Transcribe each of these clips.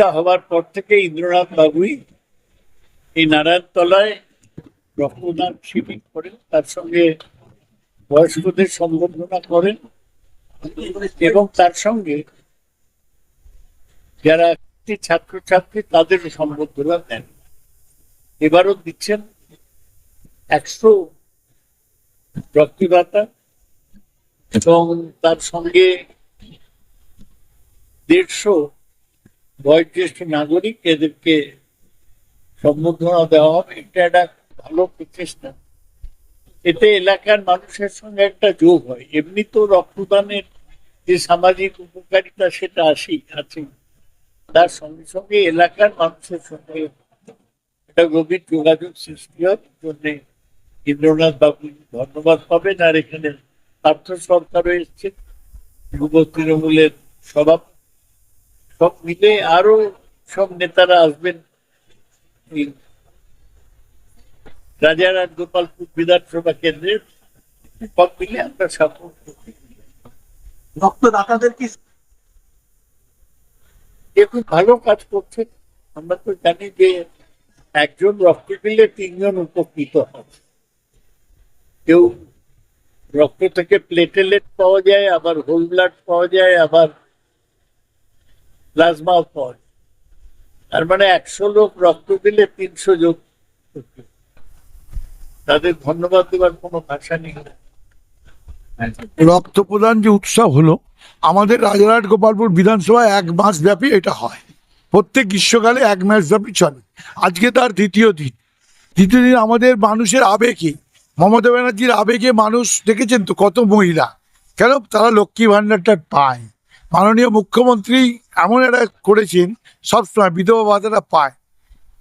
প্রতিষ্ঠা হওয়ার পর থেকে ইন্দ্রনাথ বাবুই এই নারায়ণতলায় রক্তদান শিবির করেন, তার সঙ্গে বয়স্কদের সম্বর্ধনা করেন এবং তার সঙ্গে যারা ছাত্রছাত্রী তাদের সম্বর্ধনা দেন। এবারও দিচ্ছেন 100 রক্তদাতা এবং তার সঙ্গে 150 বয়োজ্যেষ্ঠ নাগরিক, এদেরকে সম্বর্ধনা দেওয়া হবে। এটা একটা ভালো প্রচেষ্টা। এতে এলাকার মানুষের সঙ্গে একটা যোগ হয়। এমনি তো রক্তদানের যে সামাজিক উপকারিতা সেটা আছে, তার সঙ্গে সঙ্গে এলাকার মানুষের সঙ্গে একটা গভীর যোগাযোগ সৃষ্টি হয়। জন্য ইন্দ্রনাথ বাবু ধন্যবাদ পাবেন। আর এখানে পার্থ সরকারও এসছেন, যুব তৃণমূলের সভাপতি, সব মিলে আরো সব নেতারা আসবেন। রাজারহাট গোপালপুর বিধানসভা কেন্দ্রের সব মিলে আমরা সাপোর্ট করি। রক্তদাতাদের কি খুব ভালো কাজ করছে। আমরা তো জানি যে একজন রক্ত দিলে 3 জন উপকৃত হয়। কেউ রক্ত থেকে প্লেটেলেট পাওয়া যায়, আবার হোল ব্লাড পাওয়া যায়, আবার প্লাজমাও পাওয়া যায়। তার মানে 100 লোক রক্ত দিলে 300 জন। তাদের ধন্যবাদ দেওয়ার কোনো ভাষা নেই। রক্ত প্রদান যে উৎসব হলো আমাদের রাজারহাট গোপালপুর বিধানসভায় 1 মাস ব্যাপী এটা হয়। প্রত্যেক গ্রীষ্মকালে 1 মাস ব্যাপী চলে। আজকে তার দ্বিতীয় দিন। আমাদের মানুষের আবেগে, মমতা ব্যানার্জির আবেগে মানুষ দেখেছেন তো কত মহিলা, কেন তারা লক্ষ্মী ভাণ্ডারটা পায়। মাননীয় মুখ্যমন্ত্রী এমন একটা করেছেন সবসময় বিধবা ভাতাটা পায়।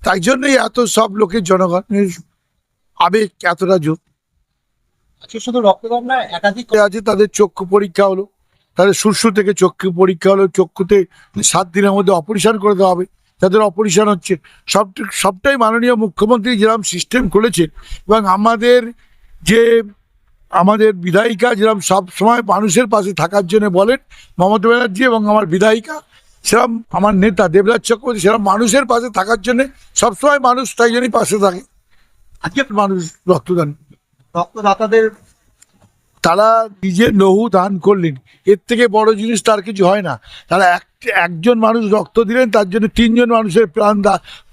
তাই জন্যই এত সব লোকের জনগণের আবেগ এতটা জোর শুধু রক্তদান না, একাধিক আছে। তাদের চক্ষু পরীক্ষা হলো, তাদের সুরসু থেকে চক্ষু পরীক্ষা হলো। চক্ষুতে 7 দিনের মধ্যে অপারেশন করে দেওয়া হবে। তাদের অপারেশন হচ্ছে। সবটাই মাননীয় মুখ্যমন্ত্রী যেরকম সিস্টেম করেছেন এবং আমাদের বিধায়িকা যেরকম সব সময় মানুষের পাশে থাকার জন্য বলেন, মমতা ব্যানার্জি এবং আমার বিধায়িকা সেরকম আমার নেতা দেবরাজ চক্রবর্তী সেরকম মানুষের পাশে থাকার জন্য সবসময় মানুষ তাই জন্যই পাশে থাকে। আজকে মানুষ রক্তদাতাদের তারা নিজের লহু দান করলেন, এর থেকে বড় জিনিস তার কিছু হয় না। তারা একজন মানুষ রক্ত দিলেন, তার জন্য 3 জন মানুষের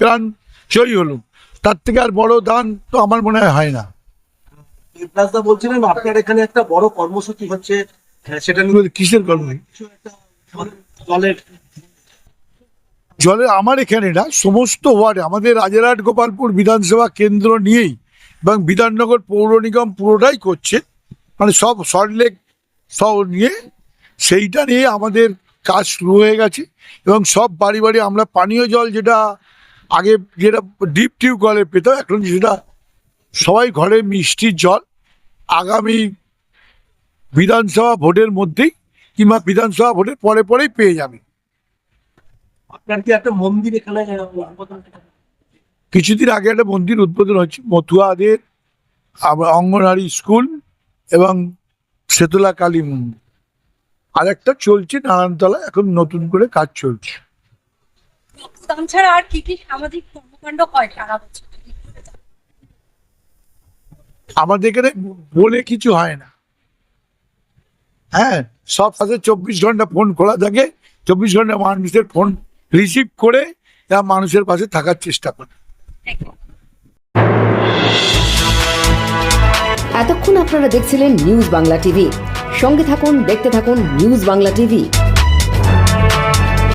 প্রাণ জয়ী হলো। তার থেকে আর বড় দান তো আমার মনে হয় না। দেবরাজদা বলছিলেন আপনার এখানে একটা বড় কর্মসূচি হচ্ছে, সেটা কিসের কর্ম? জলের আমার এখানে না, সমস্ত ওয়ার্ডে আমাদের রাজারহাট গোপালপুর বিধানসভা কেন্দ্র নিয়েই এবং বিধাননগর পৌর নিগম পুরোটাই করছে, মানে সব সল্টলেক সব নিয়ে, সেইটা নিয়ে আমাদের কাজ শুরু হয়ে গেছে। এবং সব বাড়ি বাড়ি আমরা পানীয় জল, যেটা আগে যেটা ডিপ টিউবওয়েলে পেতাম, এখন সেটা সবাই ঘরে মিষ্টির জল আগামী বিধানসভা ভোটের মধ্যেই কিংবা বিধানসভা ভোটের পরেই পেয়ে যাবে। আপনার কি একটা মন্দির এখানে কিছুদিন আগে একটা মন্দির উদ্বোধন হচ্ছে, মথুয়াদের অঙ্গনওয়াড়ি স্কুল এবং শেতলা কালী মন্দির। আর একটা চলছে নারায়ণতলা, এখন নতুন করে কাজ চলছে। রক্তদান ছাড়া আর কি কি সামাজিক কর্মকাণ্ড হয় সারা বছর? আমাদের এখানে বলে কিছু হয় না। হ্যাঁ, সব সাথে 24 ঘন্টা ফোন খোলা থাকে। 24 ঘন্টা মানুষের ফোন রিসিভ করে মানুষের পাশে থাকার চেষ্টা করে। এতক্ষণ আপনারা দেখছিলেন নিউজ বাংলা টিভি। সঙ্গে থাকুন, দেখতে থাকুন নিউজ বাংলা টিভি।